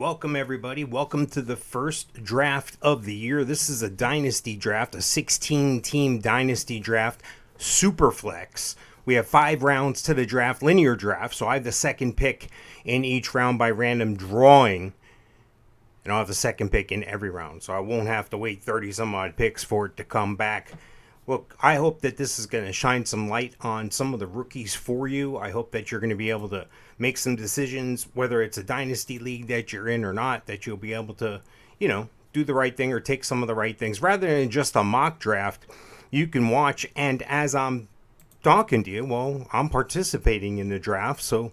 Welcome, everybody. Welcome to the first draft of the year. This is a Dynasty draft, a 16-team Dynasty draft, SuperFlex. We have 5 rounds to the draft, linear draft, so I have the second pick in each round by random drawing, and I'll have the second pick in every round, so I won't have to wait 30-some-odd picks for it to come back. Look, I hope that this is going to shine some light on some of the rookies for you. I hope that you're going to be able to make some decisions, whether it's a dynasty league that you're in or not, that you'll be able to, do the right thing or take some of the right things. Rather than just a mock draft, you can watch, and as I'm talking to you, well, I'm participating in the draft, so,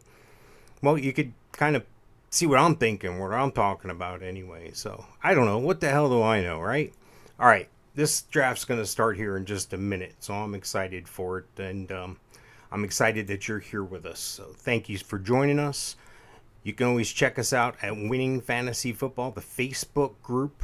well, you could kind of see what I'm thinking, what I'm talking about anyway. So, I don't know. What the hell do I know, right? All right. This draft's going to start here in just a minute, so I'm excited for it, and I'm excited that you're here with us. So thank you for joining us. You can always check us out at Winning Fantasy Football, the Facebook group,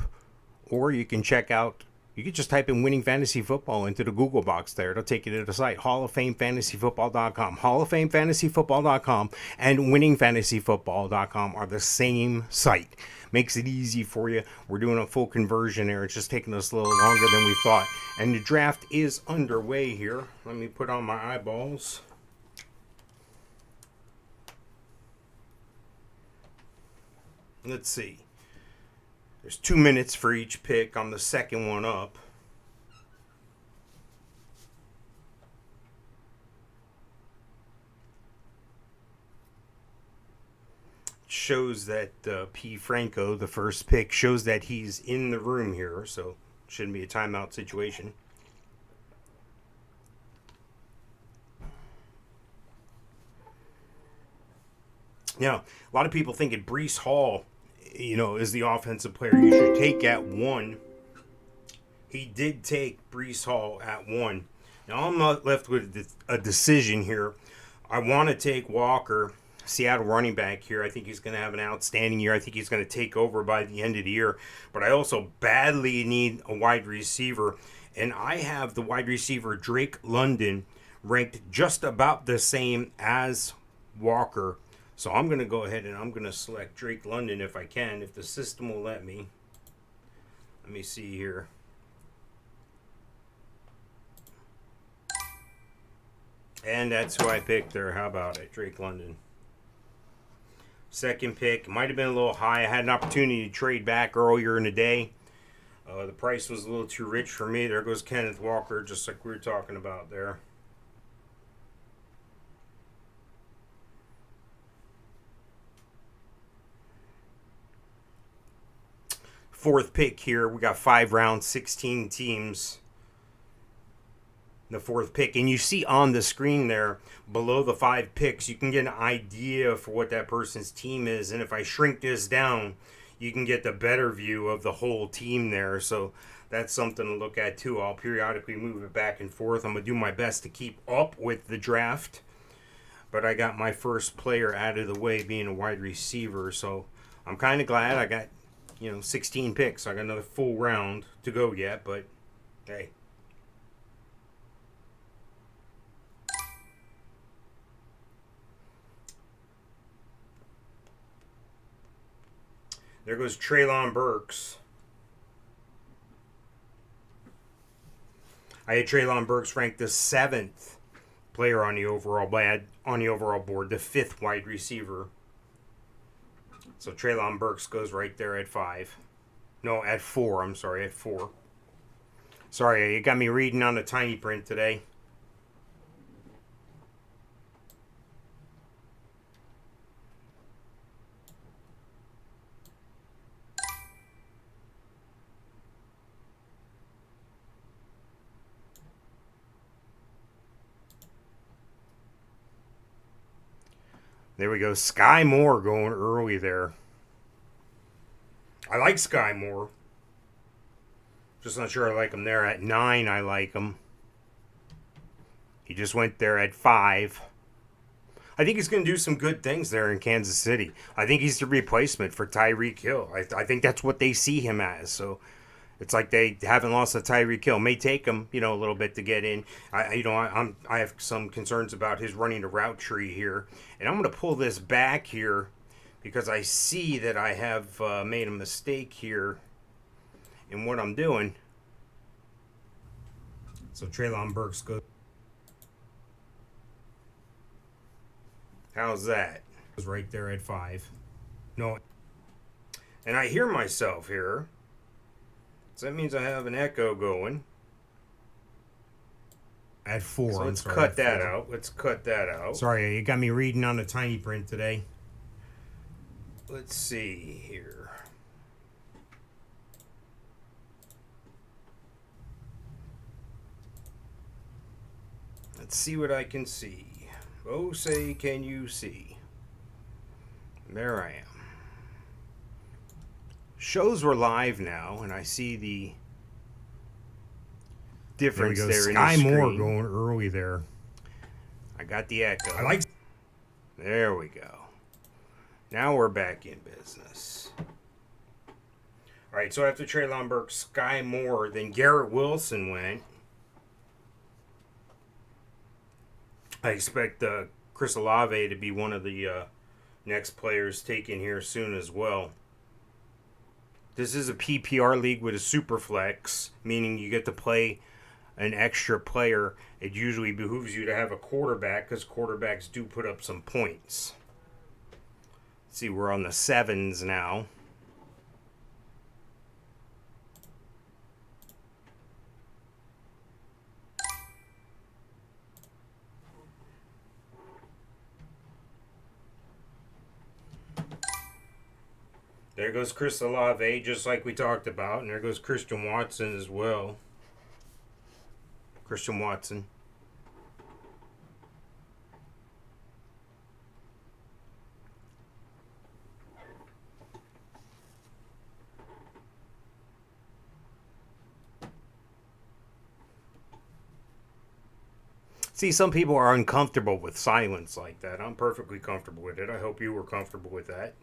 or you can check out, you can just type in Winning Fantasy Football into the Google box there. It'll take you to the site, HallOfFameFantasyFootball.com. HallOfFameFantasyFootball.com and WinningFantasyFootball.com are the same site. Makes it easy for you. We're doing a full conversion there. It's just taking us a little longer than we thought. And the draft is underway here. Let me put on my eyeballs. Let's see. There's 2 minutes for each pick. I'm the second one up. Shows that P. Franco, the first pick, shows that he's in the room here, so shouldn't be a timeout situation. Now, a lot of people think that Breece Hall, is the offensive player you should take at 1. He did take Breece Hall at 1. Now, I'm not left with a decision here. I want to take Walker, Seattle running back here. I think he's going to have an outstanding year. I think he's going to take over by the end of the year. But I also badly need a wide receiver. And I have the wide receiver Drake London ranked just about the same as Walker. So I'm going to go ahead and I'm going to select Drake London if I can, if the system will let me. Let me see here. And that's who I picked there. How about it? Drake London. Second pick. Might have been a little high. I had an opportunity to trade back earlier in the day. The price was a little too rich for me. There goes Kenneth Walker, just like we were talking about there. Fourth pick here. We got 5 rounds, 16 teams. The fourth pick, and you see on the screen there below the 5 picks, you can get an idea for what that person's team is. And if I shrink this down, you can get the better view of the whole team there. So that's something to look at too. I'll periodically move it back and forth. I'm gonna do my best to keep up with the draft, but I got my first player out of the way, being a wide receiver. So I'm kind of glad I got 16 picks. I got another full round to go yet, but hey. There goes Treylon Burks. I had Treylon Burks ranked the 7th player on the overall board, the 5th wide receiver. So Treylon Burks goes right there at 5. No, at 4. I'm sorry, at 4. Sorry, you got me reading on the tiny print today. There we go. Sky Moore going early there. I like Sky Moore. Just not sure I like him there. At 9, I like him. He just went there at 5. I think he's going to do some good things there in Kansas City. I think he's the replacement for Tyreek Hill. I think that's what they see him as. So It's like they haven't lost a Tyreek Hill. May take him, a little bit to get in. I have some concerns about his running the route tree here, and I'm going to pull this back here because I see that I have made a mistake here in what I'm doing. So Treylon Burks goes. How's that? It was right there at 5. No. And I hear myself here. So that means I have an echo going. At 4. So let's cut that out. Let's cut that out. Sorry, you got me reading on the tiny print today. Let's see here. Let's see what I can see. Oh, say, can you see? There I am. Shows were live now, and I see the difference there in the screen. Sky Moore going early there. I got the echo. I like. There we go. Now we're back in business. All right, so after Treylon Burks, Sky Moore, then Garrett Wilson went. I expect Chris Olave to be one of the next players taken here soon as well. This is a PPR league with a SuperFlex, meaning you get to play an extra player. It usually behooves you to have a quarterback because quarterbacks do put up some points. Let's see, we're on the 7s now. There goes Chris Olave, just like we talked about. And there goes Christian Watson as well. Christian Watson. See, some people are uncomfortable with silence like that. I'm perfectly comfortable with it. I hope you were comfortable with that.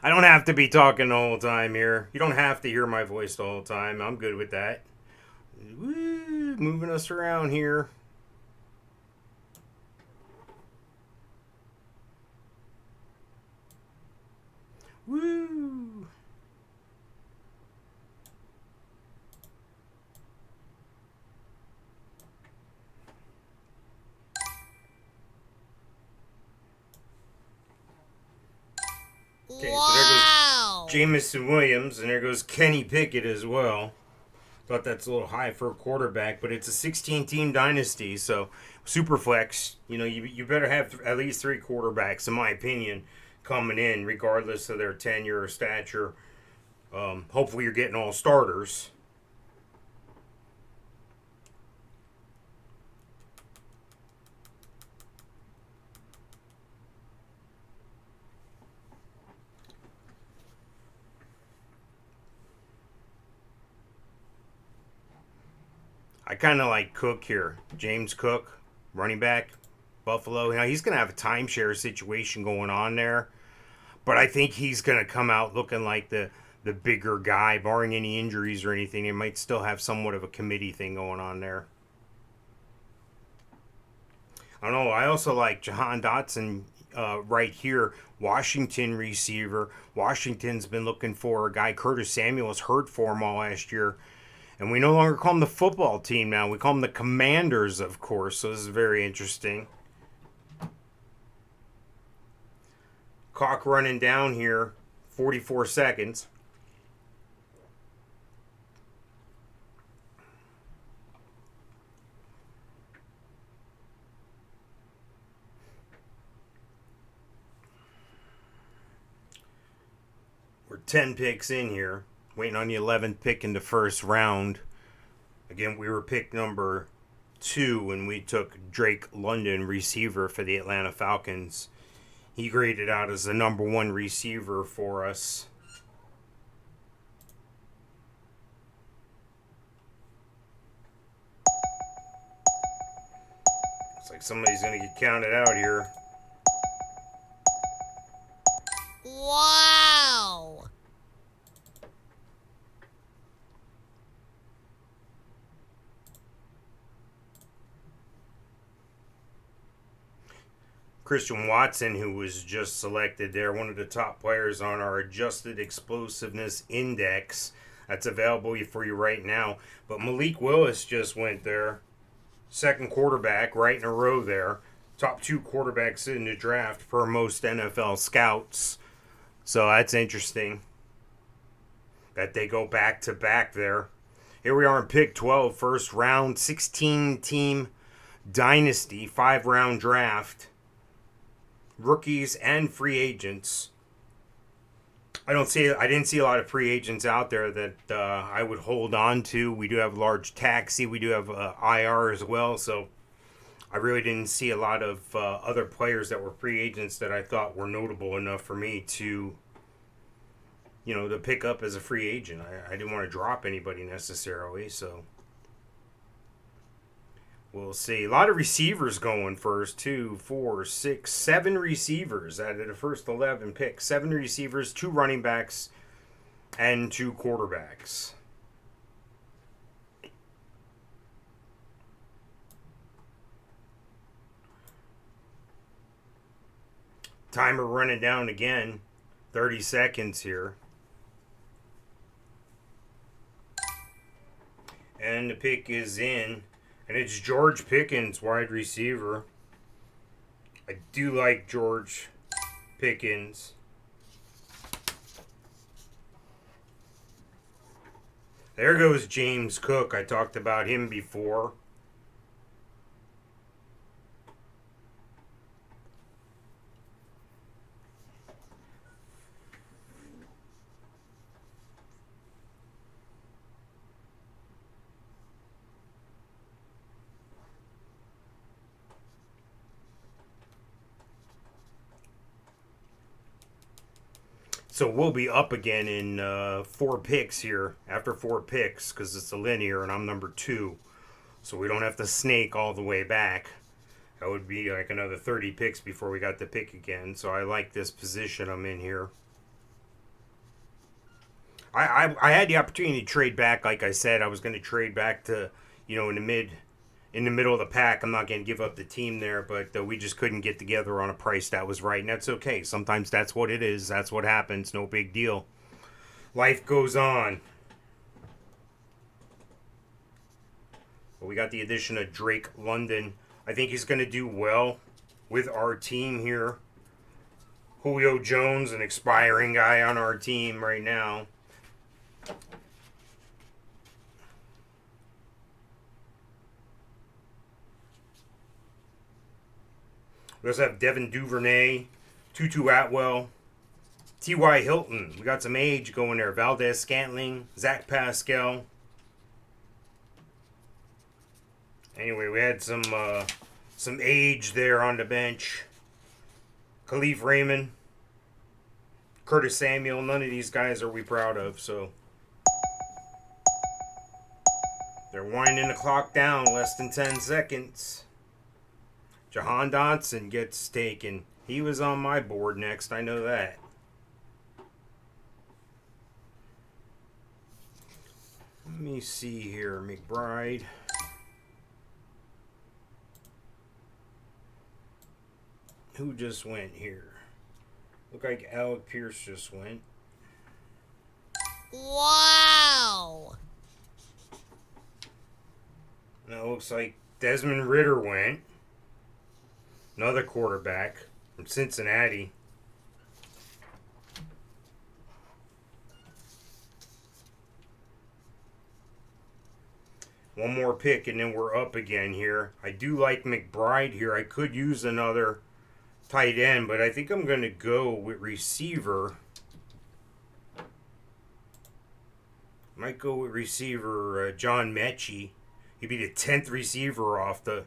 I don't have to be talking the whole time here. You don't have to hear my voice the whole time. I'm good with that. Woo, moving us around here. Woo. Okay, wow. So there goes Jameson Williams, and there goes Kenny Pickett as well. Thought that's a little high for a quarterback, but it's a 16-team dynasty, so SuperFlex, you better have at least 3 quarterbacks, in my opinion, coming in, regardless of their tenure or stature. Hopefully you're getting all starters. I kind of like Cook here. James Cook, running back, Buffalo. Now, he's going to have a timeshare situation going on there. But I think he's going to come out looking like the bigger guy, barring any injuries or anything. He might still have somewhat of a committee thing going on there. I don't know. I also like Jahan Dotson right here. Washington receiver. Washington's been looking for a guy. Curtis Samuel was hurt for him all last year. And we no longer call them the football team now. We call them the Commanders, of course. So this is very interesting. Clock running down here. 44 seconds. We're 10 picks in here. Waiting on the 11th pick in the first round. Again, we were pick number 2 when we took Drake London, receiver for the Atlanta Falcons. He graded out as the number 1 receiver for us. Looks like somebody's going to get counted out here. Wow! Christian Watson, who was just selected there, one of the top players on our adjusted explosiveness index. That's available for you right now. But Malik Willis just went there. Second quarterback right in a row there. Top 2 quarterbacks in the draft per most NFL scouts. So that's interesting that they go back to back there. Here we are in pick 12, first round, 16-team Dynasty, 5-round draft. Rookies and free agents. I didn't see a lot of free agents out there that I would hold on to. We do have large taxi. We do have IR as well. So I really didn't see a lot of other players that were free agents that I thought were notable enough for me to, to pick up as a free agent. I didn't want to drop anybody necessarily. So we'll see. A lot of receivers going first. 2, 4, 6, 7 receivers out of the first 11 picks. 7 receivers, 2 running backs, and 2 quarterbacks. Timer running down again. 30 seconds here. And the pick is in. And it's George Pickens, wide receiver. I do like George Pickens. There goes James Cook. I talked about him before. So we'll be up again in 4 picks here, after 4 picks, because it's a linear and I'm number 2. So we don't have to snake all the way back. That would be like another 30 picks before we got the pick again. So I like this position I'm in here. I had the opportunity to trade back. Like I said, I was going to trade back to, in the middle of the pack. I'm not going to give up the team there, but we just couldn't get together on a price that was right, and that's okay. Sometimes that's what it is. That's what happens. No big deal. Life goes on. But we got the addition of Drake London. I think he's going to do well with our team here. Julio Jones, an expiring guy on our team right now. We also have Devin Duvernay, Tutu Atwell, T.Y. Hilton. We got some age going there. Valdez Scantling, Zach Pascal. Anyway, we had some age there on the bench. Khalif Raymond, Curtis Samuel. None of these guys are we proud of, so they're winding the clock down. Less than 10 seconds. Jahan Dotson gets taken. He was on my board next. I know that. Let me see here. McBride. Who just went here? Look like Alec Pierce just went. Wow! Now it looks like Desmond Ridder went. Another quarterback from Cincinnati. One more pick and then we're up again here. I do like McBride here. I could use another tight end, but I think I'm going to go with receiver. Might go with receiver John Mechie. He'd be the 10th receiver off the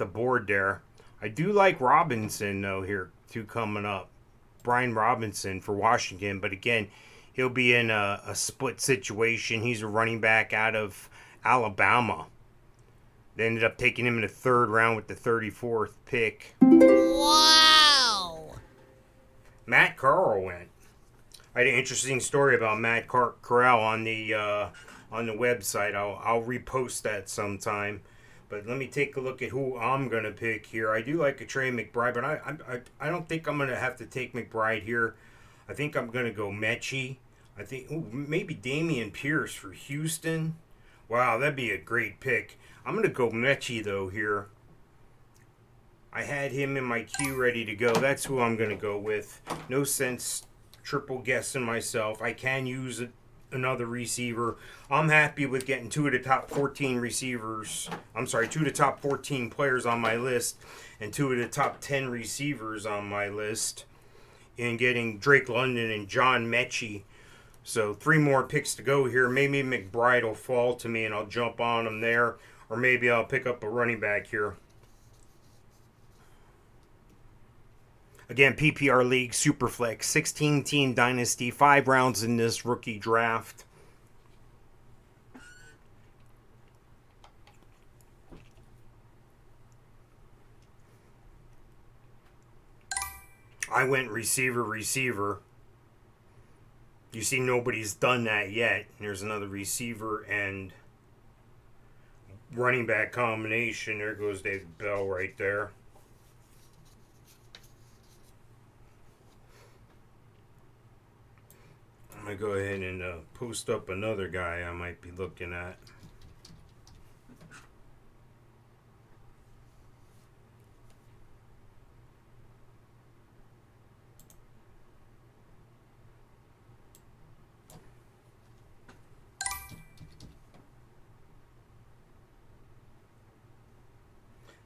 board there. I do like Robinson, though, here, too, coming up. Brian Robinson for Washington. But, again, he'll be in a split situation. He's a running back out of Alabama. They ended up taking him in the 3rd round with the 34th pick. Wow! Matt Corral went. I had an interesting story about Matt Corral on the website. I'll repost that sometime. But let me take a look at who I'm going to pick here. I do like a Trey McBride, but I don't think I'm going to have to take McBride here. I think I'm going to go Mechie. I think maybe Damian Pierce for Houston. Wow, that'd be a great pick. I'm going to go Mechie, though, here. I had him in my queue ready to go. That's who I'm going to go with. No sense triple guessing myself. I can use another receiver. I'm happy with getting 2 of the top 14 receivers. I'm sorry, 2 of the top 14 players on my list and 2 of the top 10 receivers on my list, and getting Drake London and John Mechie. So 3 more picks to go here. Maybe McBride will fall to me and I'll jump on him there, or maybe I'll pick up a running back here. Again, PPR League, Superflex, 16-team Dynasty, 5 rounds in this rookie draft. I went receiver. You see, nobody's done that yet. There's another receiver and running back combination. There goes David Bell right there. I'm going to go ahead and post up another guy I might be looking at.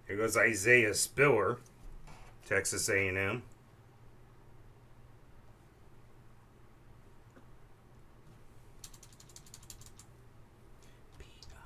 Here goes Isaiah Spiller, Texas A&M. P-I-E-R-C.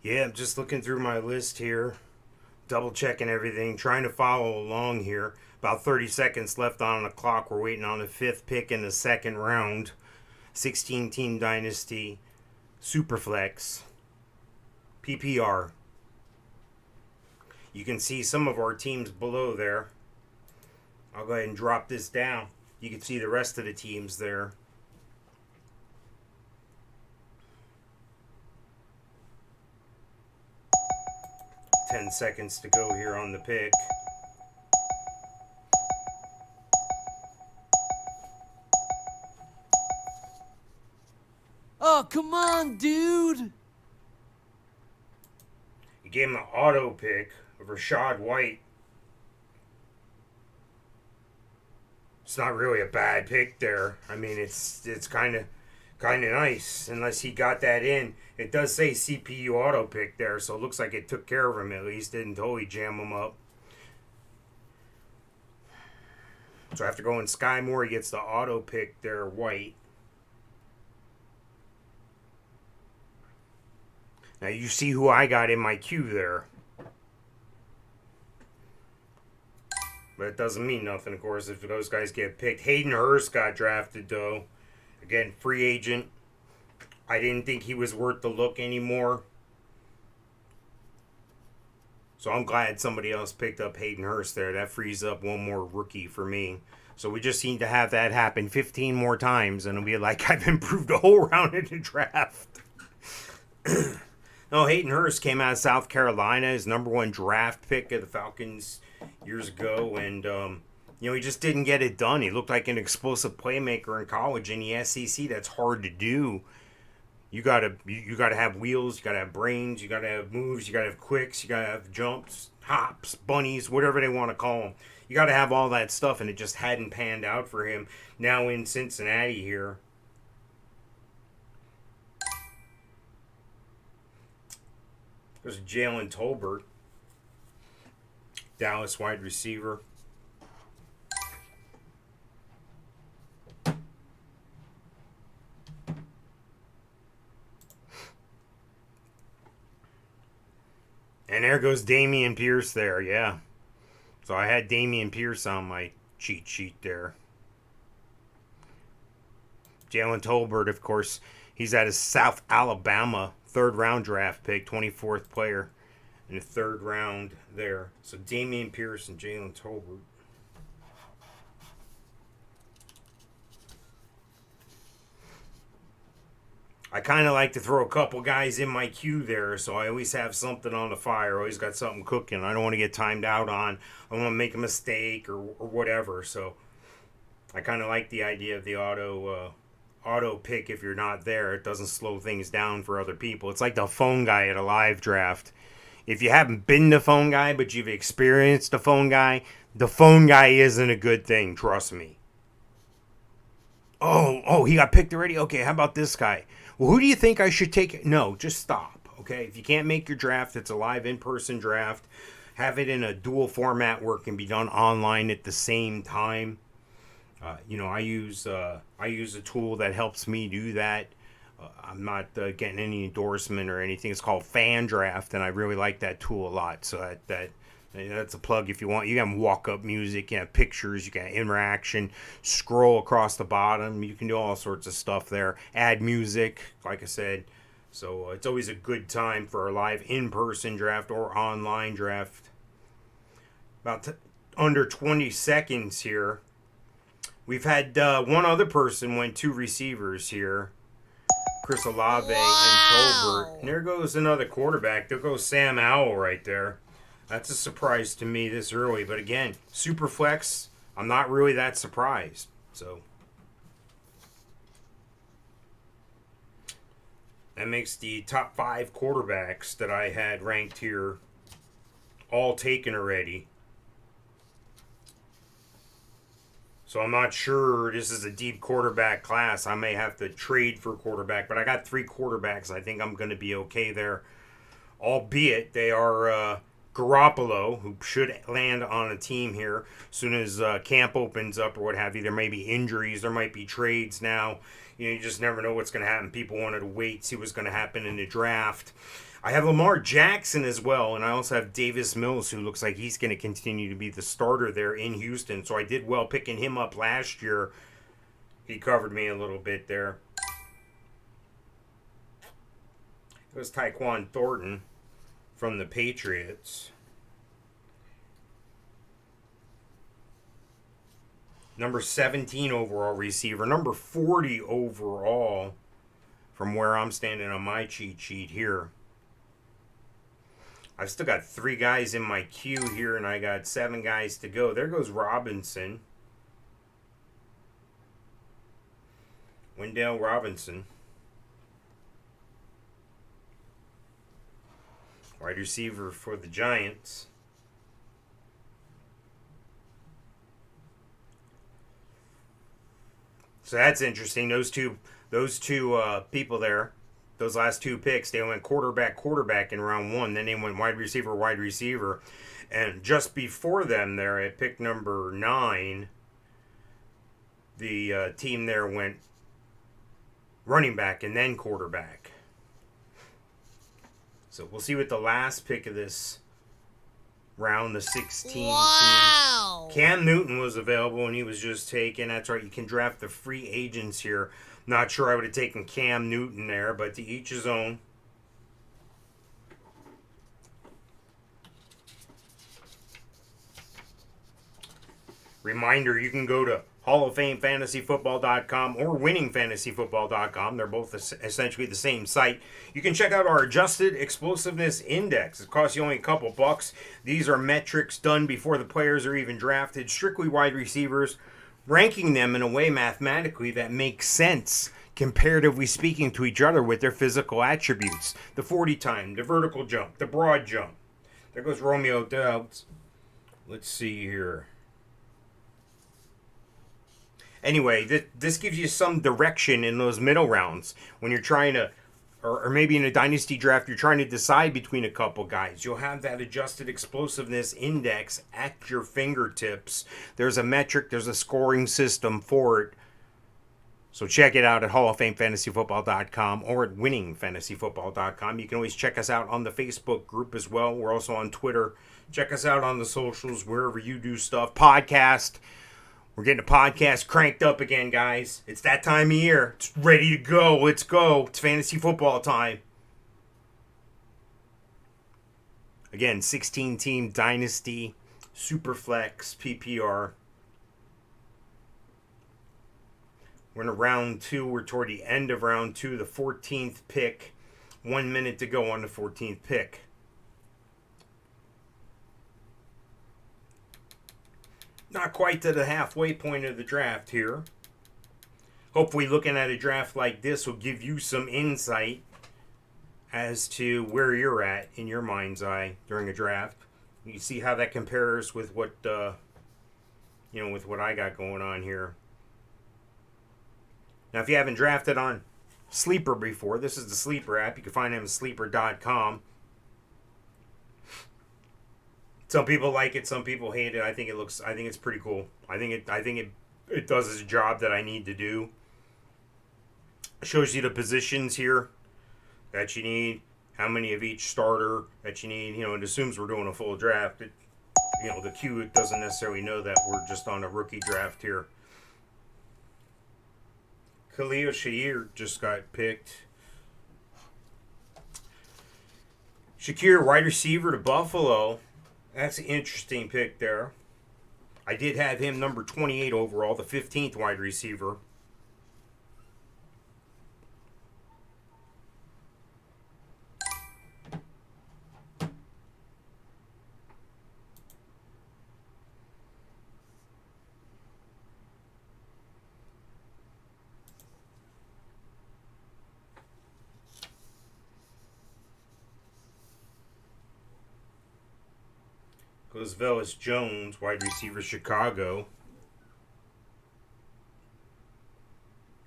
Yeah, I'm just looking through my list here, double checking everything, trying to follow along here. About 30 seconds left on the clock. We're waiting on the 5th pick in the 2nd round. 16-team Dynasty Superflex PPR. You can see some of our teams below there. I'll go ahead and drop this down. You can see the rest of the teams there. 10 seconds to go here on the pick. Oh, come on, dude. You gave him an auto pick of Rashad White. It's not really a bad pick there. I mean, it's kind of nice, unless he got that in. It does say CPU auto pick there, so it looks like it took care of him at least. Didn't totally jam him up. So after going Sky Moore, he gets the auto pick there, White. Now you see who I got in my queue there. But it doesn't mean nothing, of course, if those guys get picked. Hayden Hurst got drafted, though. Again, free agent. I didn't think he was worth the look anymore. So I'm glad somebody else picked up Hayden Hurst there. That frees up one more rookie for me. So we just need to have that happen 15 more times, and it'll be like I've improved a whole round in the draft. No, Hayden Hurst came out of South Carolina, his #1 draft pick of the Falcons years ago, and he just didn't get it done. He looked like an explosive playmaker in college. In the SEC, that's hard to do. You gotta have wheels, you gotta have brains, you gotta have moves, you gotta have quicks, you gotta have jumps, hops, bunnies, whatever they want to call them. You gotta have all that stuff, and it just hadn't panned out for him. Now in Cincinnati here. There's Jalen Tolbert, Dallas wide receiver. And there goes Dameon Pierce there, yeah. So I had Dameon Pierce on my cheat sheet there. Jalen Tolbert, of course, he's at his South Alabama third-round draft pick, 24th player in the third round there. So Dameon Pierce and Jalen Tolbert. I kind of like to throw a couple guys in my queue there, so I always have something on the fire. Always got something cooking. I don't want to get timed out on. I want to make a mistake or whatever. So I kind of like the idea of the auto pick. If you're not there, it doesn't slow things down for other people. It's like the phone guy at a live draft. If you haven't been the phone guy, but you've experienced the phone guy isn't a good thing. Trust me. Oh, he got picked already? Okay, how about this guy? Well, who do you think I should take? No, just stop, okay? If you can't make your draft, it's a live in-person draft. Have it in a dual format where it can be done online at the same time. I use a tool that helps me do that. I'm not getting any endorsement or anything. It's called Fan Draft, and I really like that tool a lot. So that's a plug if you want. You can walk-up music, you have pictures, you can have interaction, scroll across the bottom. You can do all sorts of stuff there. Add music, like I said. So it's always a good time for a live in-person draft or online draft. About under 20 seconds here. We've had one other person went 2 receivers here. Chris Olave and Tolbert. And there goes another quarterback. There goes Sam Howell right there. That's a surprise to me this early. But again, SuperFlex, I'm not really that surprised. So that makes the top 5 quarterbacks that I had ranked here all taken already. So I'm not sure. This is a deep quarterback class. I may have to trade for quarterback, but I got 3 quarterbacks. I think I'm going to be okay there. Albeit they are Garoppolo, who should land on a team here as soon as camp opens up or what have you. There may be injuries. There might be trades now. You just never know what's going to happen. People wanted to wait, see what's going to happen in the draft. I have Lamar Jackson as well, and I also have Davis Mills, who looks like he's going to continue to be the starter there in Houston. So I did well picking him up last year. He covered me a little bit there. It was Tyquan Thornton from the Patriots. Number 17 overall receiver. Number 40 overall from where I'm standing on my cheat sheet here. I've still got 3 guys in my queue here, and I got 7 guys to go. There goes Robinson. Wendell Robinson. Wide receiver for the Giants. So that's interesting. Those two people there. Those last 2 picks, they went quarterback in round 1. Then they went wide receiver. And just before them there, at pick number 9, the team there went running back and then quarterback. So we'll see what the last pick of this round, the 16 Wow. team. Cam Newton was available and he was just taken. That's right, you can draft the free agents here. Not sure I would have taken Cam Newton there, but to each his own. Reminder, you can go to HallOfFameFantasyFootball.com or WinningFantasyFootball.com. They're both essentially the same site. You can check out our Adjusted Explosiveness Index. It costs you only a couple bucks. These are metrics done before the players are even drafted, strictly wide receivers, ranking them in a way mathematically that makes sense comparatively speaking to each other with their physical attributes. The 40 time, the vertical jump, the broad jump. There goes Romeo Doubs. Let's see here. Anyway, this gives you some direction in those middle rounds when you're trying to, or maybe in a dynasty draft, you're trying to decide between a couple guys. You'll have that adjusted explosiveness index at your fingertips. There's a metric, there's a scoring system for it. So check it out at HallOfFameFantasyFootball.com or at WinningFantasyFootball.com. You can always check us out on the Facebook group as well. We're also on Twitter. Check us out on the socials, wherever you do stuff. Podcast. We're getting a podcast cranked up again, guys. It's that time of year. It's ready to go. Let's go. It's fantasy football time. Again, 16-team Dynasty SuperFlex PPR. We're in round 2. We're toward the end of round 2, the 14th pick. 1 minute to go on the 14th pick. Not quite to the halfway point of the draft here. Hopefully looking at a draft like this will give you some insight as to where you're at in your mind's eye during a draft. You see how that compares with what with what I got going on here. Now, if you haven't drafted on Sleeper before, this is the Sleeper app. You can find them at sleeper.com. Some people like it, some people hate it. I think it's pretty cool. I think it does its job that I need to do. It shows you the positions here that you need, how many of each starter that you need. It assumes we're doing a full draft. The queue doesn't necessarily know that we're just on a rookie draft here. Khalil Shakir just got picked. Shakir, wide receiver to Buffalo. That's an interesting pick there. I did have him number 28 overall, the 15th wide receiver. Goes Velus Jones, wide receiver, Chicago.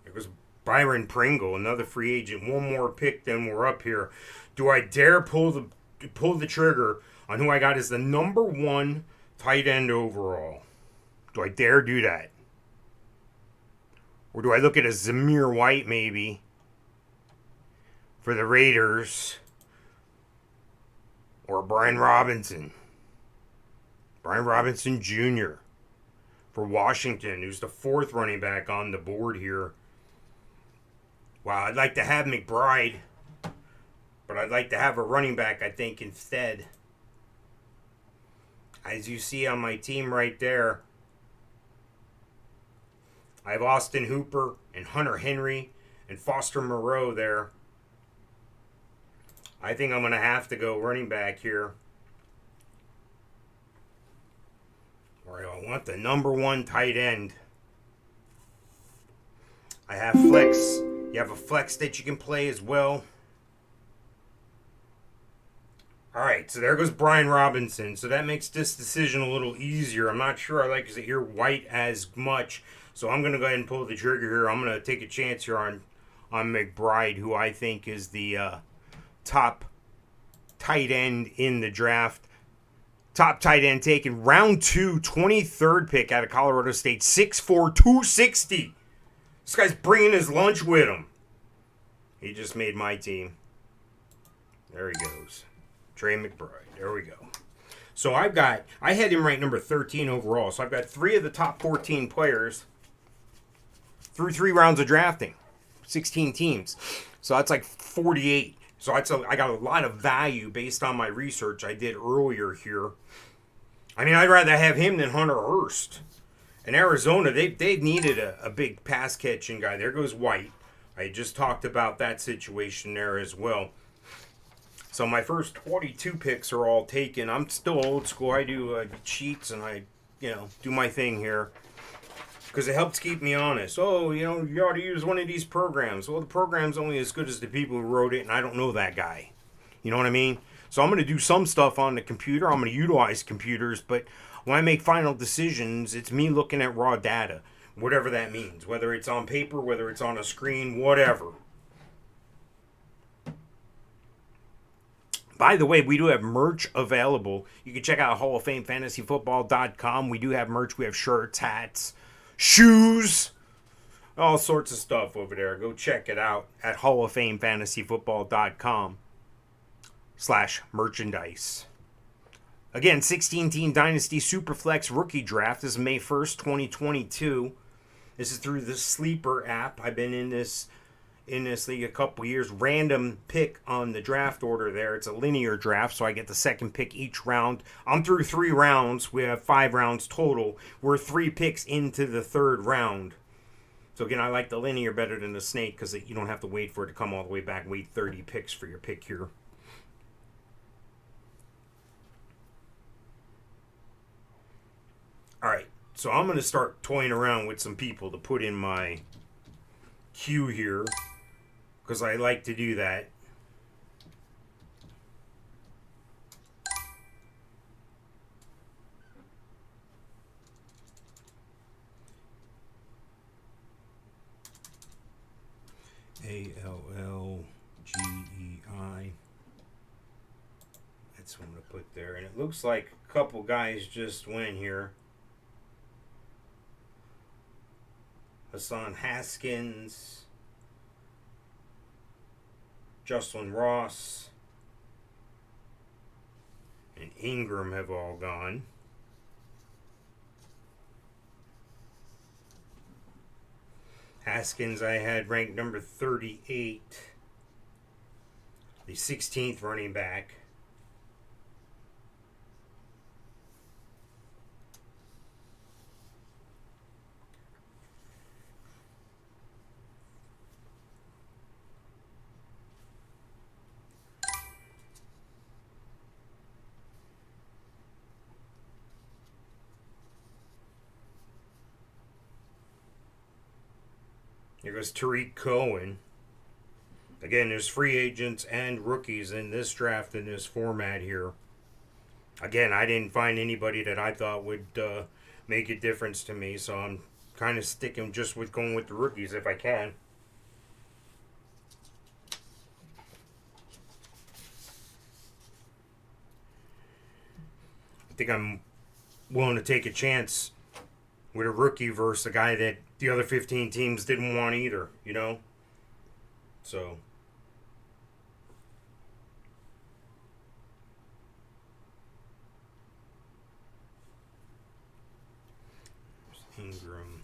There goes Byron Pringle, another free agent. One more pick, then we're up here. Do I dare pull the trigger on who I got as the number 1 tight end overall? Do I dare do that? Or do I look at a Zamir White maybe for the Raiders? Or Brian Robinson? Brian Robinson Jr. for Washington, who's the 4th running back on the board here. Wow, I'd like to have McBride, but I'd like to have a running back, I think, instead. As you see on my team right there, I have Austin Hooper and Hunter Henry and Foster Moreau there. I think I'm going to have to go running back here. Or I want the number 1 tight end. I have flex. You have a flex that you can play as well. Alright, so there goes Brian Robinson. So that makes this decision a little easier. I'm not sure I like Zamir White as much. So I'm going to go ahead and pull the trigger here. I'm going to take a chance here on McBride, who I think is the top tight end in the draft. Top tight end taken. Round 2, 23rd pick out of Colorado State. 6'4", 260. This guy's bringing his lunch with him. He just made my team. There he goes. Trey McBride. There we go. So I had him ranked number 13 overall. So I've got 3 of the top 14 players through 3 rounds of drafting. 16 teams. So that's like 48. So I got a lot of value based on my research I did earlier here. I mean, I'd rather have him than Hunter Hurst. In Arizona, they needed a big pass catching guy. There goes White. I just talked about that situation there as well. So my first 22 picks are all taken. I'm still old school. I do cheats and I do my thing here. because it helps keep me honest. Oh, you know, you ought to use one of these programs. Well, the program's only as good as the people who wrote it, and I don't know that guy. You know what I mean? So I'm going to do some stuff on the computer. I'm going to utilize computers, but when I make final decisions, it's me looking at raw data, whatever that means, whether it's on paper, whether it's on a screen, whatever. By the way, we do have merch available. You can check out HallOfFameFantasyFootball.com. We do have merch. We have shirts, hats, shoes, all sorts of stuff over there. Go check it out at HallOfFameFantasyFootball.com/merchandise. Again, 16-team Dynasty SuperFlex Rookie Draft. This is May 1st, 2022. This is through the Sleeper app. I've been in this league a couple years. Random pick on the draft order there. It's a linear draft, so I get the second pick each round. I'm through 3 rounds. We have 5 rounds total. We're 3 picks into the 3rd round. So again, I like the linear better than the snake because you don't have to wait for it to come all the way back and wait 30 picks for your pick here. Alright, so I'm going to start toying around with some people to put in my queue here, because I like to do that. ALLGEI. That's what I'm going to put there. And it looks like a couple guys just went here. Hassan Haskins, Jocelyn Ross, and Ingram have all gone. Haskins I had ranked number 38, the 16th running back. Here goes Tariq Cohen. Again, there's free agents and rookies in this draft in this format here. Again, I didn't find anybody that I thought would make a difference to me, so I'm kind of sticking just with going with the rookies if I can. I think I'm willing to take a chance with a rookie versus a guy that the other 15 teams didn't want either, you know? So. Ingram.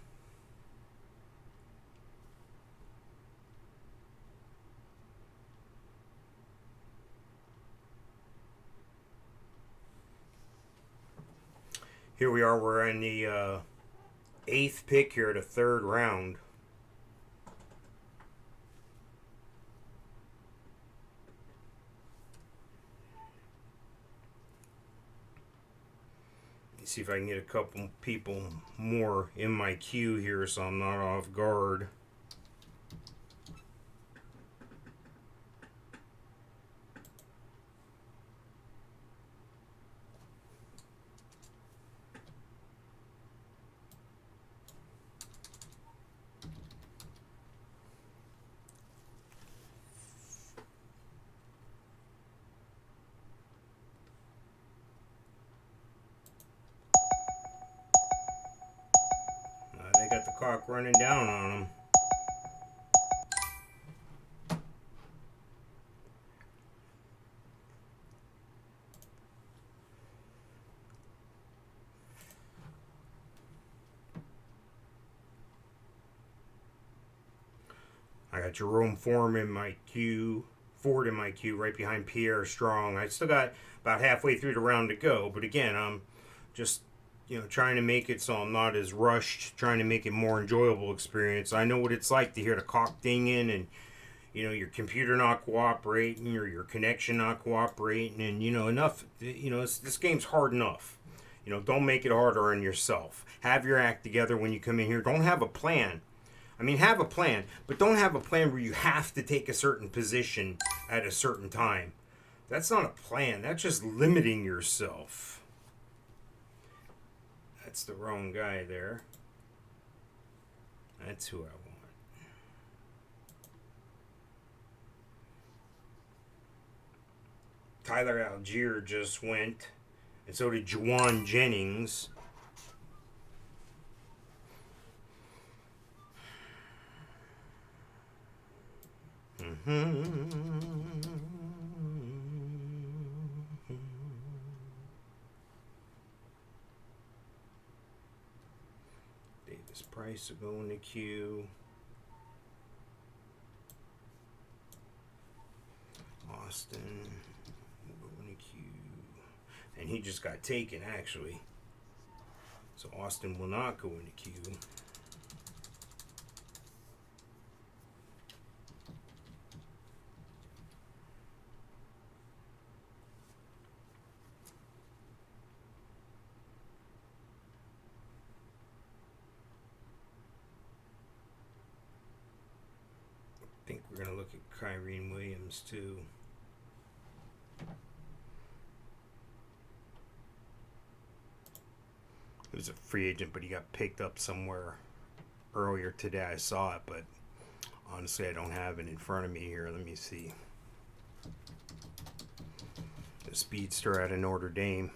Here we are, we're in the 8th pick here, the 3rd round. Let's see if I can get a couple people more in my queue here so I'm not off guard. They got the clock running down on them. I got Jerome Ford in my queue, right behind Pierre Strong. I still got about halfway through the round to go, but again, I'm just trying to make it so I'm not as rushed, trying to make it more enjoyable experience. I know what it's like to hear the clock dinging and your computer not cooperating or your connection not cooperating, and enough. This game's hard enough. You know, don't make it harder on yourself. Have your act together when you come in here. Don't have a plan. I mean, have a plan, but don't have a plan where you have to take a certain position at a certain time. That's not a plan. That's just limiting yourself. That's the wrong guy there. That's who I want. Tyler Algier just went, and so did Juwan Jennings. Davis Price will go in the queue. Austin will go in the queue. And he just got taken, actually. So Austin will not go in the queue. I think we're going to look at Kyrene Williams, too. He was a free agent, but he got picked up somewhere earlier today. I saw it, but honestly, I don't have it in front of me here. Let me see. The speedster out of Notre Dame.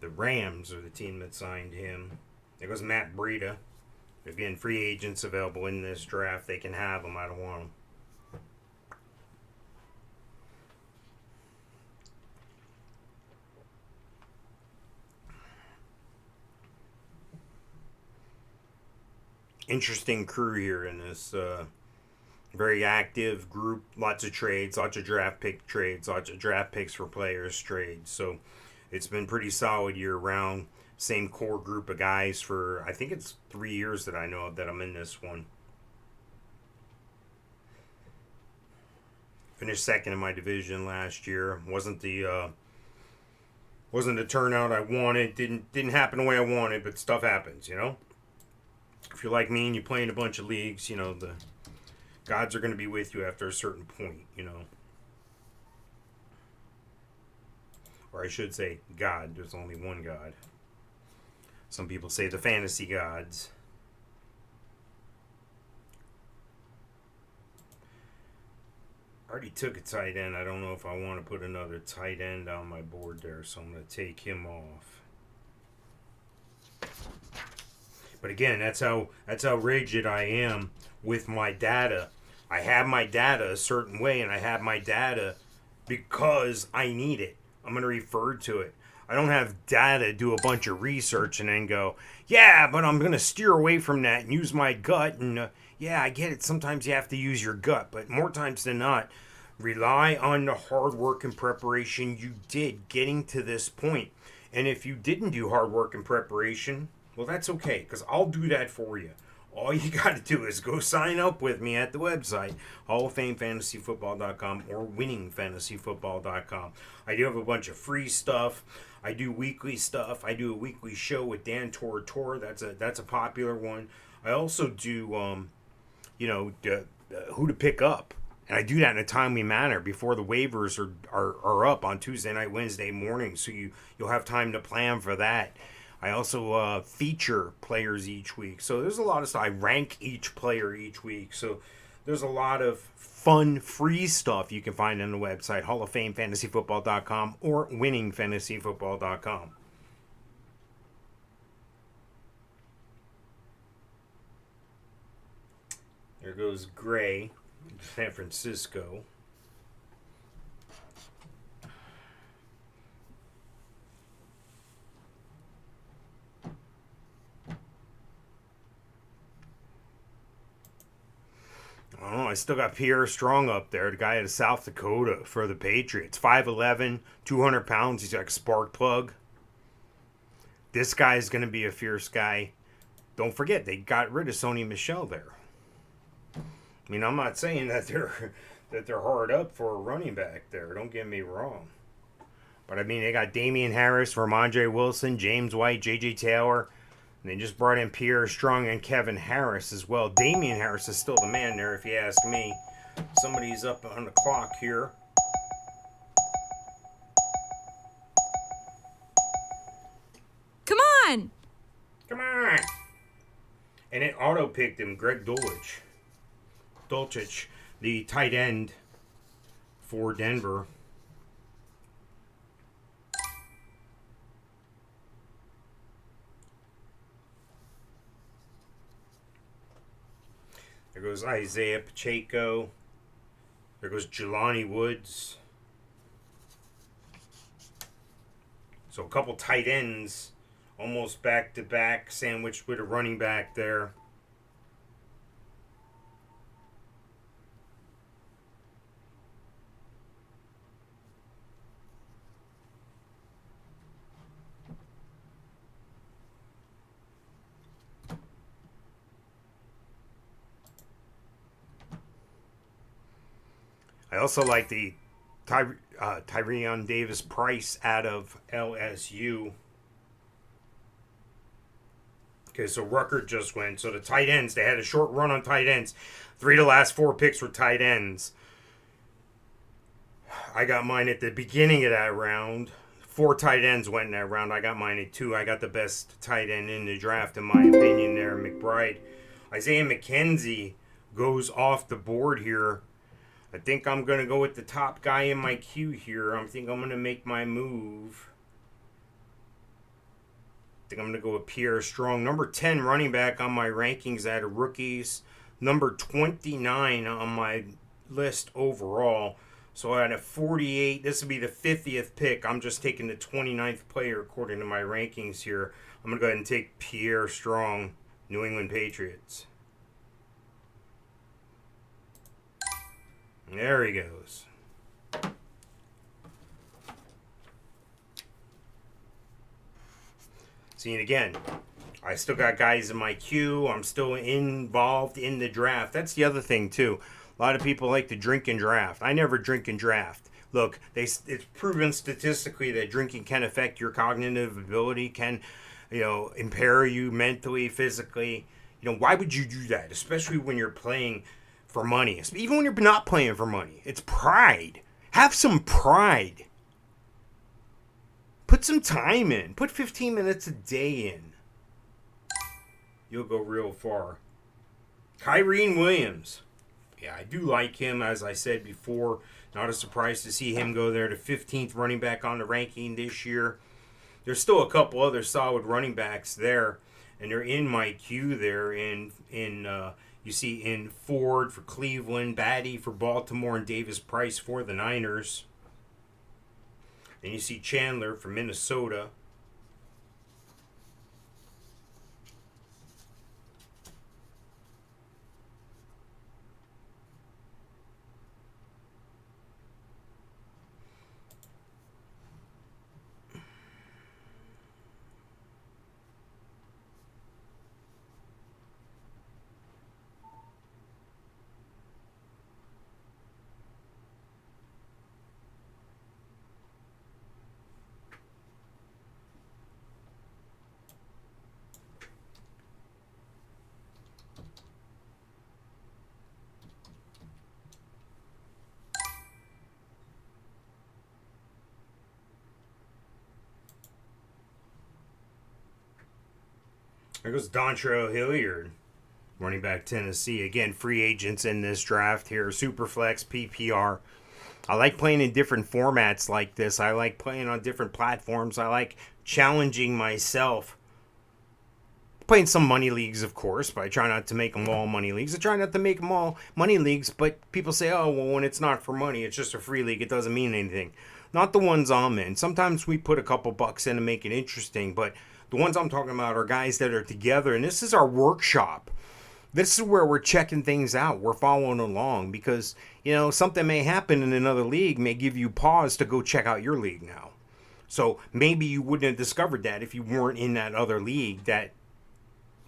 The Rams are the team that signed him. There goes Matt Breida. Again, free agents available in this draft. They can have them. I don't want them. Interesting crew here in this very active group. Lots of trades, lots of draft pick trades, lots of draft picks for players trades. So it's been pretty solid year round. Same core group of guys for, I think it's 3 years that I know of that I'm in this one. Finished second in my division last year. Wasn't the turnout I wanted. Didn't happen the way I wanted, but stuff happens, you know. If you're like me and you play in a bunch of leagues, you know, the gods are going to be with you after a certain point, you know. Or I should say God. There's only one God. Some people say the fantasy gods. I already took a tight end. I don't know if I want to put another tight end on my board there, so I'm going to take him off. But again, that's how rigid I am with my data. I have my data a certain way, and I have my data because I need it. I'm going to refer to it. I don't have data, do a bunch of research, and then go, yeah, but I'm going to steer away from that and use my gut. And yeah, I get it. Sometimes you have to use your gut, but more times than not, rely on the hard work and preparation you did getting to this point. And if you didn't do hard work and preparation, well, that's okay, because I'll do that for you. All you got to do is go sign up with me at the website, HallOfFameFantasyFootball.com or WinningFantasyFootball.com. I do have a bunch of free stuff. I do weekly stuff. I do a weekly show with Dan Tortora. That's a popular one. I also do, who to pick up. And I do that in a timely manner before the waivers are up on Tuesday night, Wednesday morning. So you'll have time to plan for that. I also feature players each week. So there's a lot of stuff. I rank each player each week. So there's a lot of fun, free stuff you can find on the website, HallOfFameFantasyFootball.com or WinningFantasyFootball.com. There goes Gray, San Francisco. Oh, I still got Pierre Strong up there, the guy out of South Dakota for the Patriots. 5'11", 200 pounds. He's like a spark plug. This guy is going to be a fierce guy. don't forget, they got rid of Sony Michel there. I mean, I'm not saying that they're hard up for a running back there. Don't get me wrong. But I mean, they got Damian Harris, Ramondre Wilson, James White, J.J. Taylor. And they just brought in Pierre Strong and Kevin Harris as well. Damian Harris is still the man there, if you ask me. Somebody's up on the clock here. Come on! Come on! And it auto-picked him, Greg Dulcich, the tight end for Denver. There goes Isaiah Pacheco. There goes Jelani Woods. So a couple tight ends almost back-to-back, sandwiched with a running back there. I also like the Tyrion Davis Price out of LSU. Okay, so Rucker just went. So the tight ends, they had a short run on tight ends. 3 of the last 4 picks were tight ends. I got mine at the beginning of that round. 4 tight ends went in that round. I got mine at 2. I got the best tight end in the draft, in my opinion there, McBride. Isaiah McKenzie goes off the board here. I think I'm going to go with the top guy in my queue here. I think I'm going to make my move. I think I'm going to go with Pierre Strong. Number 10 running back on my rankings out of rookies. Number 29 on my list overall. So out of 48, this will be the 50th pick. I'm just taking the 29th player according to my rankings here. I'm going to go ahead and take Pierre Strong, New England Patriots. There he goes. See, and again, I still got guys in my queue. I'm still involved in the draft. That's the other thing, too. A lot of people like to drink and draft. I never drink and draft. Look, it's proven statistically that drinking can affect your cognitive ability, can, impair you mentally, physically. Why would you do that? Especially when you're playing for money. Even when you're not playing for money. It's pride. Have some pride. Put some time in. Put 15 minutes a day in. You'll go real far. Kyren Williams. Yeah, I do like him, as I said before. Not a surprise to see him go there to 15th running back on the ranking this year. There's still a couple other solid running backs there, and they're in my queue there. You see in Ford for Cleveland, Batty for Baltimore, and Davis Price for the Niners. And you see Chandler for Minnesota. There goes Dontrell Hilliard, running back Tennessee. Again, free agents in this draft here. Superflex PPR. I like playing in different formats like this. I like playing on different platforms. I like challenging myself. Playing some money leagues, of course, but I try not to make them all money leagues. I try not to make them all money leagues, but people say, oh, well, when it's not for money, it's just a free league. It doesn't mean anything. Not the ones I'm in. Sometimes we put a couple bucks in to make it interesting, but the ones I'm talking about are guys that are together, and this is our workshop. This is where we're checking things out. We're following along because, something may happen in another league may give you pause to go check out your league now. So maybe you wouldn't have discovered that if you weren't in that other league that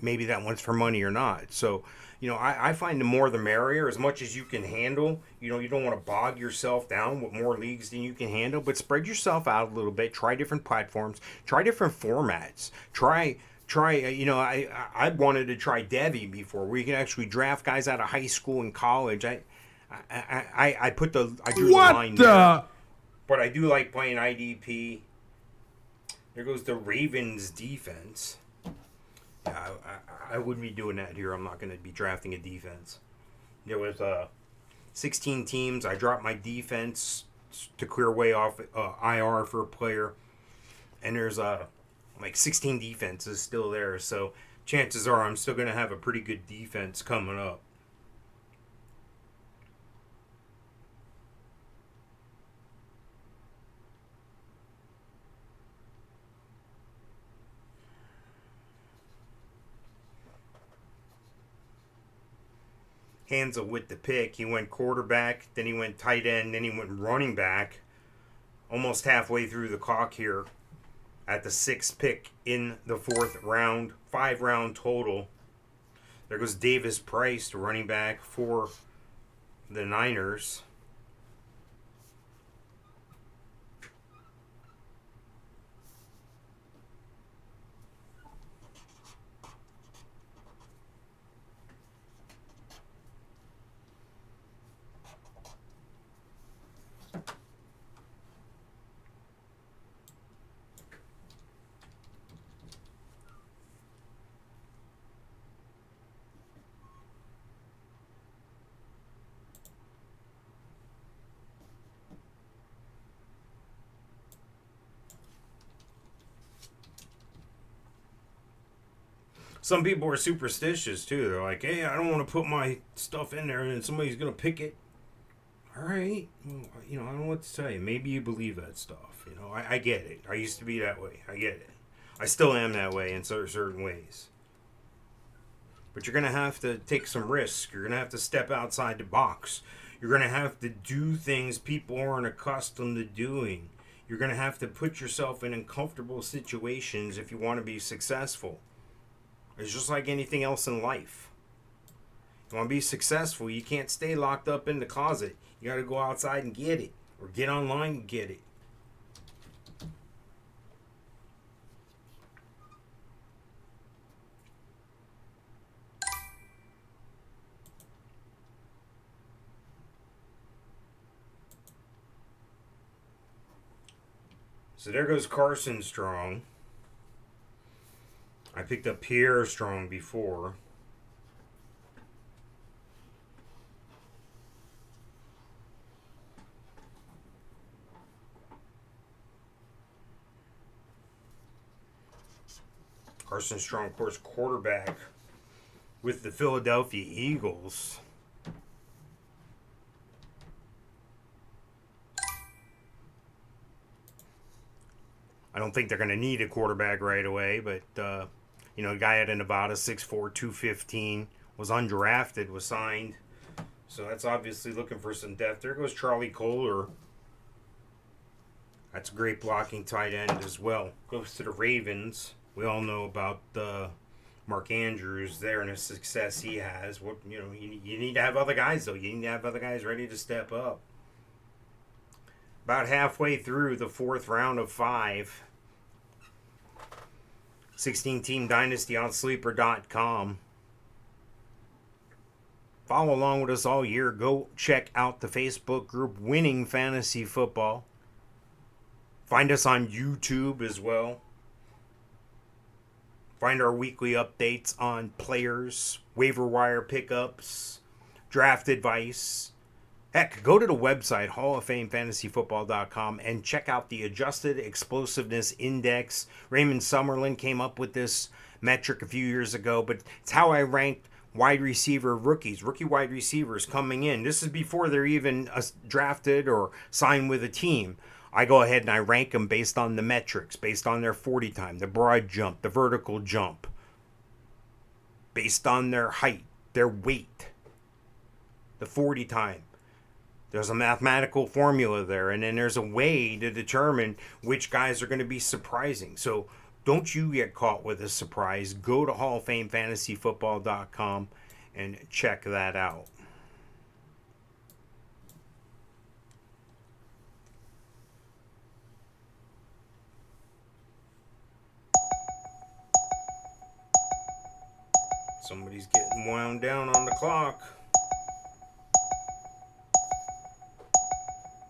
maybe that one's for money or not. So, I find the more the merrier, as much as you can handle. You don't want to bog yourself down with more leagues than you can handle, but spread yourself out a little bit. Try different platforms. Try different formats. Try. I wanted to try Devi before, where you can actually draft guys out of high school and college. I drew the line there. But I do like playing IDP. There goes the Ravens defense. Yeah, I wouldn't be doing that here. I'm not going to be drafting a defense. There was 16 teams. I dropped my defense to clear way off IR for a player. And there's like 16 defenses still there. So chances are I'm still going to have a pretty good defense coming up. Hansel with the pick. He went quarterback, then he went tight end, then he went running back. Almost halfway through the clock here at the 6th pick in the 4th round. 5-round total. There goes Davis Price, the running back for the Niners. Some people are superstitious too. They're like, hey, I don't want to put my stuff in there and somebody's going to pick it. All right. Well, I don't know what to tell you. Maybe you believe that stuff. I get it. I used to be that way. I get it. I still am that way in certain ways. But you're going to have to take some risks. You're going to have to step outside the box. You're going to have to do things people aren't accustomed to doing. You're going to have to put yourself in uncomfortable situations if you want to be successful. It's just like anything else in life. You want to be successful, you can't stay locked up in the closet. You got to go outside and get it. Or get online and get it. So there goes Carson Strong. I picked up Pierre Strong before. Carson Strong, of course, quarterback with the Philadelphia Eagles. I don't think they're going to need a quarterback right away, but, a guy out of Nevada, 6'4", 215, was undrafted, was signed. So that's obviously looking for some depth. There goes Charlie Kohler. That's a great blocking tight end as well. Goes to the Ravens. We all know about Mark Andrews there and the success he has. You need to have other guys, though. You need to have other guys ready to step up. About halfway through the 4th round of 5. 16-team Dynasty on Sleeper.com. Follow along with us all year. Go check out the Facebook group Winning Fantasy Football. Find us on YouTube as well. Find our weekly updates on players, waiver wire pickups, draft advice. Heck, go to the website, HallOfFameFantasyFootball.com, and check out the Adjusted Explosiveness Index. Raymond Summerlin came up with this metric a few years ago, but it's how I ranked wide receiver rookies, rookie wide receivers coming in. This is before they're even drafted or signed with a team. I go ahead and I rank them based on the metrics, based on their 40 time, the broad jump, the vertical jump, based on their height, their weight, the 40 time. There's a mathematical formula there, and then there's a way to determine which guys are going to be surprising. So don't you get caught with a surprise. Go to HallOfFameFantasyFootball.com and check that out. Somebody's getting wound down on the clock.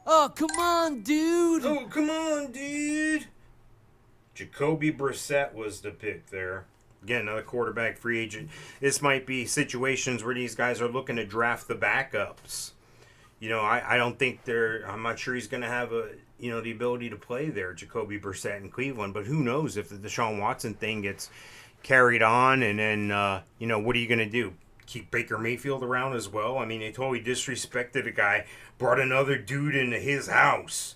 Oh, come on, dude. Oh, come on, dude. Jacoby Brissett was the pick there. Again, another quarterback free agent. This might be situations where these guys are looking to draft the backups. You know, I don't think I'm not sure he's going to have the ability to play there, Jacoby Brissett in Cleveland. But who knows if the Deshaun Watson thing gets carried on, and then, what are you going to do? Keep Baker Mayfield around as well? I mean, they totally disrespected a guy, brought another dude into his house.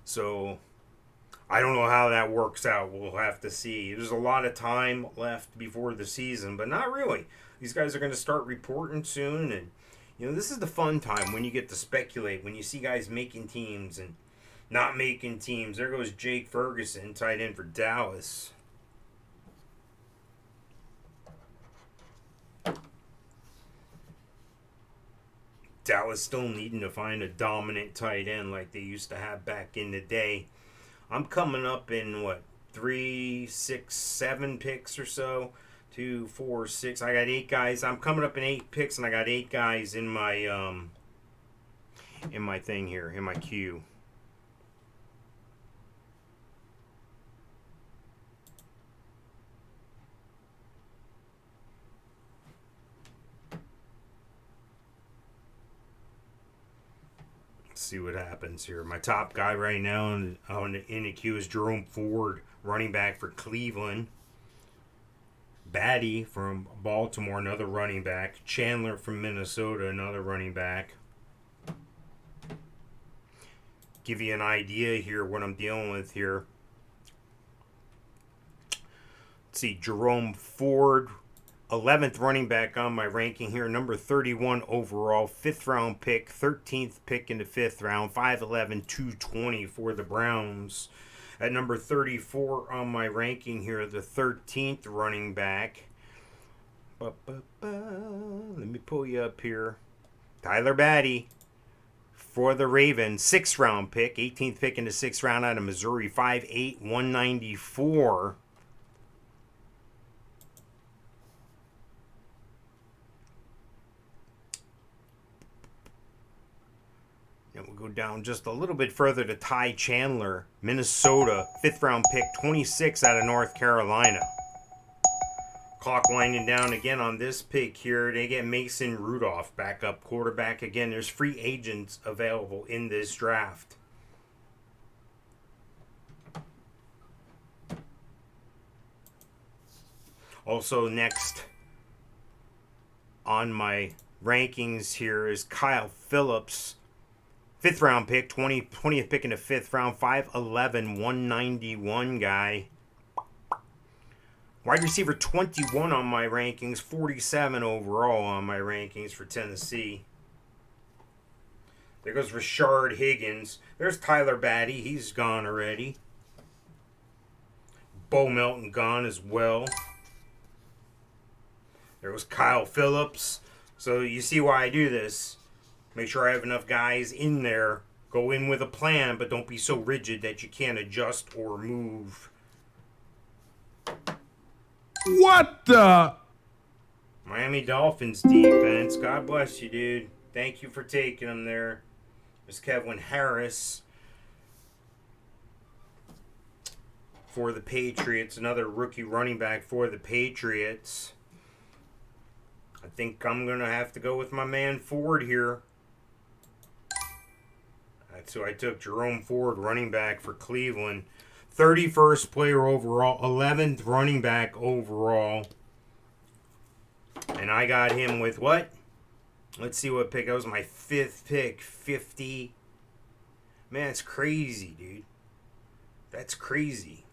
So I don't know how that works out. We'll have to see. There's a lot of time left before the season, but not really. These guys are going to start reporting soon, and this is the fun time when you get to speculate, when you see guys making teams and not making teams. There goes Jake Ferguson, tight end for Dallas. Dallas still needing to find a dominant tight end like they used to have back in the day. I'm coming up in 3, 6, 7 picks or so. 2, 4, 6. I got 8 guys. I'm coming up in 8 picks, and I got 8 guys in my thing here, in my queue. See what happens here. My top guy right now in the queue is Jerome Ford, running back for Cleveland. Batty from Baltimore, another running back. Chandler from Minnesota, another running back. Give you an idea here what I'm dealing with here. Let's see, Jerome Ford, 11th running back on my ranking here, number 31 overall, 5th round pick, 13th pick in the 5th round, 5'11", 220 for the Browns. At number 34 on my ranking here, the 13th running back. Let me pull you up here. Tyler Batty for the Ravens, 6th round pick, 18th pick in the 6th round out of Missouri, 5'8", 194. And we'll go down just a little bit further to Ty Chandler, Minnesota, 5th round pick, 26 out of North Carolina. Clock winding down again on this pick here. They get Mason Rudolph, backup quarterback. Again, there's free agents available in this draft. Also next on my rankings here is Kyle Phillips, 5th round pick, 20th pick in the 5th round, 5'11", 191 guy. Wide receiver 21 on my rankings, 47 overall on my rankings for Tennessee. There goes Rashard Higgins. There's Tyler Batty. He's gone already. Bo Melton gone as well. There was Kyle Phillips. So you see why I do this. Make sure I have enough guys in there. Go in with a plan, but don't be so rigid that you can't adjust or move. What the? Miami Dolphins defense. God bless you, dude. Thank you for taking them there. There's Kevin Harris for the Patriots. Another rookie running back for the Patriots. I think I'm going to have to go with my man Ford here. That's who I took, Jerome Ford, running back for Cleveland. 31st player overall, 11th running back overall. And I got him with what? Let's see what pick. That was my 5th pick, 50. Man, it's crazy, dude. That's crazy.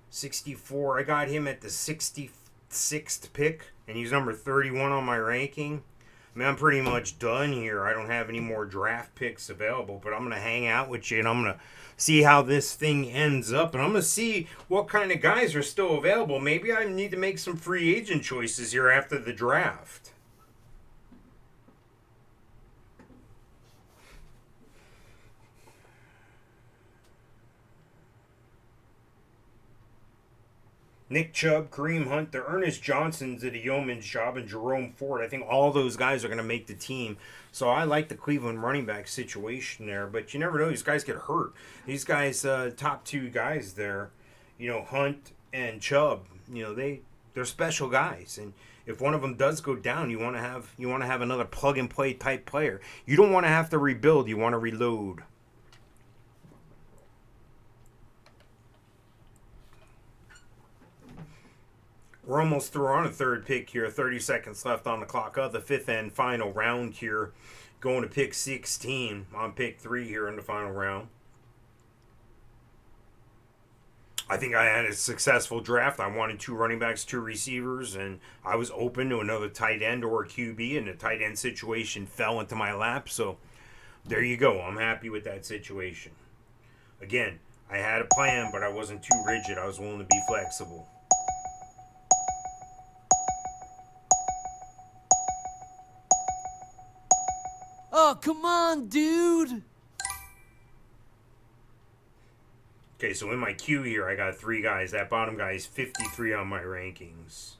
64. I got him at the 66th pick, and he's number 31 on my ranking. I mean, I'm pretty much done here. I don't have any more draft picks available, but I'm going to hang out with you and I'm going to see how this thing ends up. And I'm going to see what kind of guys are still available. Maybe I need to make some free agent choices here after the draft. Nick Chubb, Kareem Hunt, the Ernest Johnsons did a yeoman's job, and Jerome Ford. I think all those guys are going to make the team. So I like the Cleveland running back situation there. But you never know. These guys get hurt. These guys, top two guys there, Hunt and Chubb, they're special guys. And if one of them does go down, you want to have another plug and play type player. You don't want to have to rebuild. You want to reload. We're almost through on a third pick here. 30 seconds left on the clock of the fifth and final round here. Going to pick 16 on pick 3 here in the final round. I think I had a successful draft. I wanted 2 running backs, 2 receivers, and I was open to another tight end or a QB, and the tight end situation fell into my lap. So there you go. I'm happy with that situation. Again, I had a plan, but I wasn't too rigid. I was willing to be flexible. Oh, come on, dude. Okay, so in my queue here, I got 3 guys. That bottom guy is 53 on my rankings.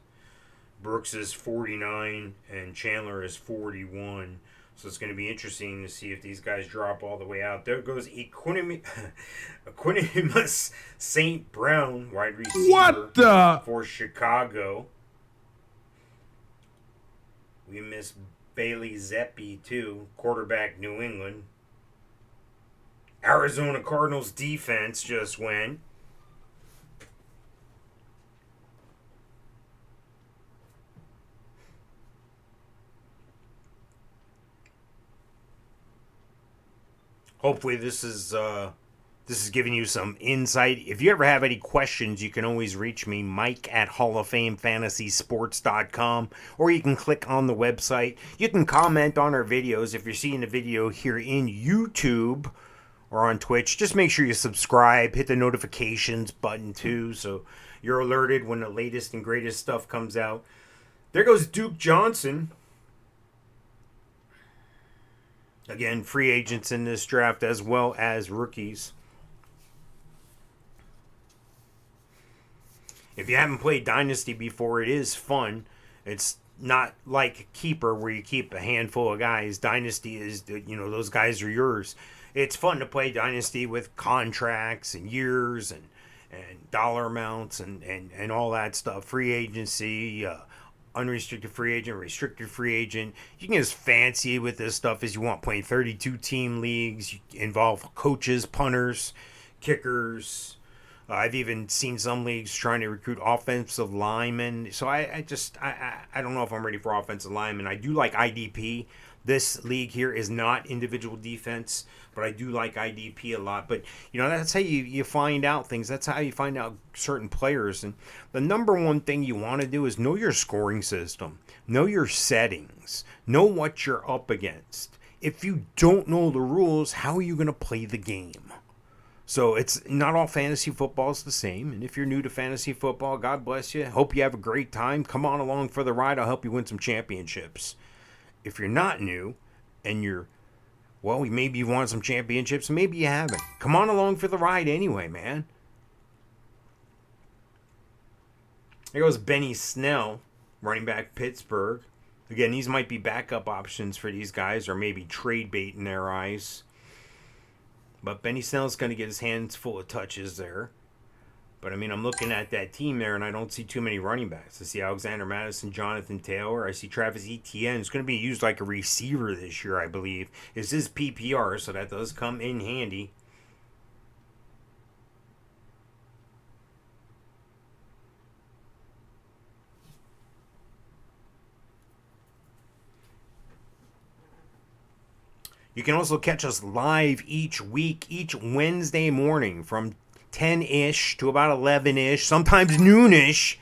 Brooks is 49, and Chandler is 41. So it's going to be interesting to see if these guys drop all the way out. There goes Equanimus St. Brown, wide receiver for Chicago. We miss Bailey Zappi, too, quarterback New England. Arizona Cardinals defense just went. Hopefully this is giving you some insight. If you ever have any questions, you can always reach me, Mike at HallOfFameFantasySports.com, or you can click on the website. You can comment on our videos. If you're seeing the video here in YouTube or on Twitch, just make sure you subscribe, hit the notifications button too, so you're alerted when the latest and greatest stuff comes out. There goes Duke Johnson. Again, free agents in this draft as well as rookies. If you haven't played Dynasty before, it is fun. It's not like Keeper where you keep a handful of guys. Dynasty is, those guys are yours. It's fun to play Dynasty with contracts and years and dollar amounts and all that stuff. Free agency, unrestricted free agent, restricted free agent. You can get as fancy with this stuff as you want, playing 32 team leagues. You involve coaches, punters, kickers. I've even seen some leagues trying to recruit offensive linemen. So I don't know if I'm ready for offensive linemen. I do like IDP. This league here is not individual defense, but I do like IDP a lot. But, that's how you find out things. That's how you find out certain players. And the number one thing you want to do is know your scoring system. Know your settings. Know what you're up against. If you don't know the rules, how are you going to play the game? So it's not all fantasy football is the same. And if you're new to fantasy football, God bless you. Hope you have a great time. Come on along for the ride. I'll help you win some championships. If you're not new and maybe you want some championships, maybe you haven't. Come on along for the ride anyway, man. There goes Benny Snell, running back Pittsburgh. Again, these might be backup options for these guys or maybe trade bait in their eyes. But Benny Snell's going to get his hands full of touches there. But, I'm looking at that team there, and I don't see too many running backs. I see Alexander Madison, Jonathan Taylor. I see Travis Etienne. It's going to be used like a receiver this year, I believe. This is PPR, so that does come in handy. You can also catch us live each week, each Wednesday morning from 10-ish to about 11-ish, sometimes noonish.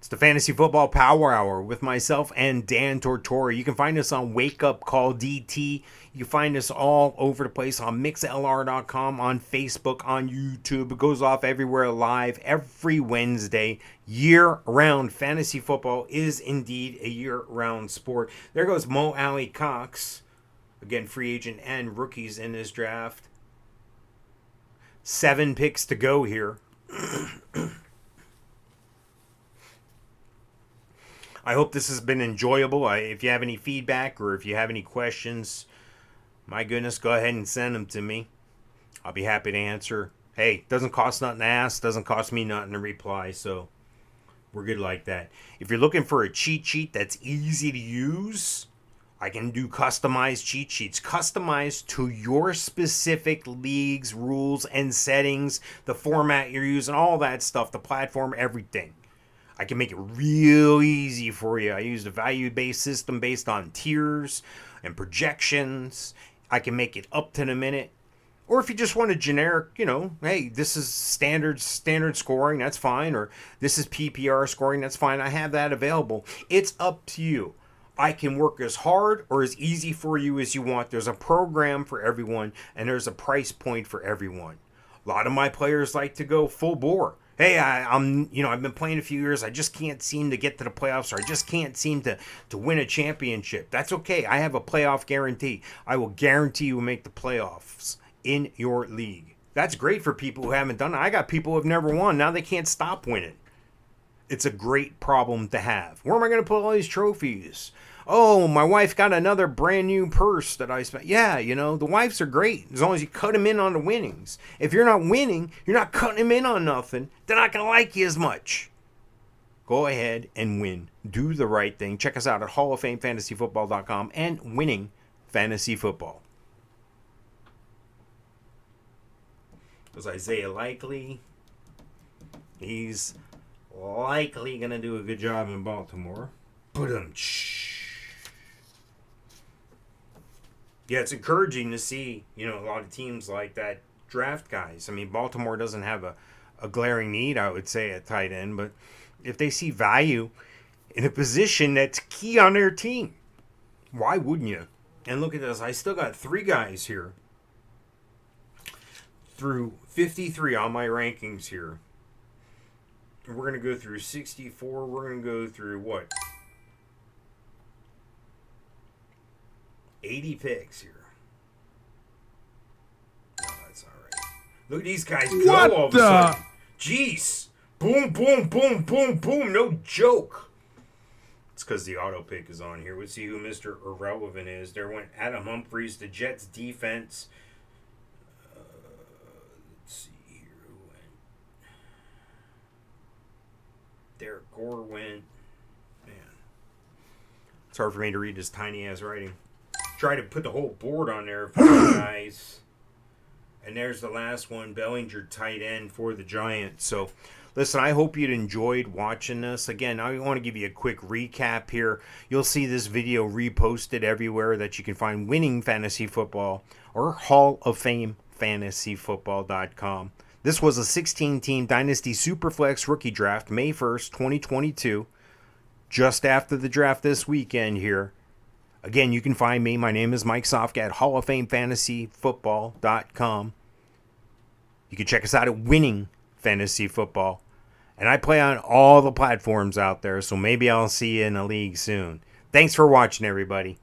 It's the Fantasy Football Power Hour with myself and Dan Tortora. You can find us on Wake Up Call DT. You can find us all over the place on mixlr.com, on Facebook, on YouTube. It goes off everywhere live every Wednesday, year-round. Fantasy football is indeed a year-round sport. There goes Mo Alley Cox, again, free agent and rookies in this draft. 7 picks to go here. I hope this has been enjoyable. If you have any feedback or if you have any questions, my goodness, go ahead and send them to me. I'll be happy to answer. Hey, doesn't cost nothing to ask, doesn't cost me nothing to reply, so we're good like that. If you're looking for a cheat sheet that's easy to use, I can do customized cheat sheets, customized to your specific leagues, rules, and settings, the format you're using, all that stuff, the platform, everything. I can make it real easy for you. I use the value-based system based on tiers and projections. I can make it up to the minute. Or if you just want a generic, hey, this is standard scoring, that's fine. Or this is PPR scoring, that's fine. I have that available. It's up to you. I can work as hard or as easy for you as you want. There's a program for everyone, and there's a price point for everyone. A lot of my players like to go full bore. Hey, I've been playing a few years. I just can't seem to get to the playoffs, or I just can't seem to win a championship. That's okay. I have a playoff guarantee. I will guarantee you will make the playoffs in your league. That's great for people who haven't done it. I got people who have never won. Now they can't stop winning. It's a great problem to have. Where am I going to put all these trophies? Oh, my wife got another brand new purse that I spent. Yeah, the wives are great as long as you cut them in on the winnings. If you're not winning, you're not cutting them in on nothing. They're not going to like you as much. Go ahead and win. Do the right thing. Check us out at halloffamefantasyfootball.com and Winning Fantasy Football. There's Isaiah Likely. He's likely going to do a good job in Baltimore. Yeah, it's encouraging to see, a lot of teams like that draft guys. I mean, Baltimore doesn't have a glaring need, I would say, at tight end. But if they see value in a position that's key on their team, why wouldn't you? And look at this. I still got 3 guys here through 53 on my rankings here. We're going to go through 64. We're going to go through what? 80 picks here. No, that's all right. Look at these guys go all of a sudden. Jeez. Boom, boom, boom, boom, boom. No joke. It's because the auto pick is on here. Let's see who Mr. Irrelevant is. There went Adam Humphries, the Jets defense. Let's see here who went. Derek Gore went. Man. It's hard for me to read this tiny ass writing. Try to put the whole board on there for you guys. And there's the last one, Bellinger, tight end for the Giants. So, listen, I hope you enjoyed watching this. Again, I want to give you a quick recap here. You'll see this video reposted everywhere that you can find Winning Fantasy Football or Hall of Fame FantasyFootball.com. This was a 16-team Dynasty SuperFlex rookie draft, May 1st, 2022. Just after the draft this weekend here. Again, you can find me. My name is Mike Sofka at HallOfFameFantasyFootball.com. You can check us out at Winning Fantasy Football. And I play on all the platforms out there, so maybe I'll see you in a league soon. Thanks for watching, everybody.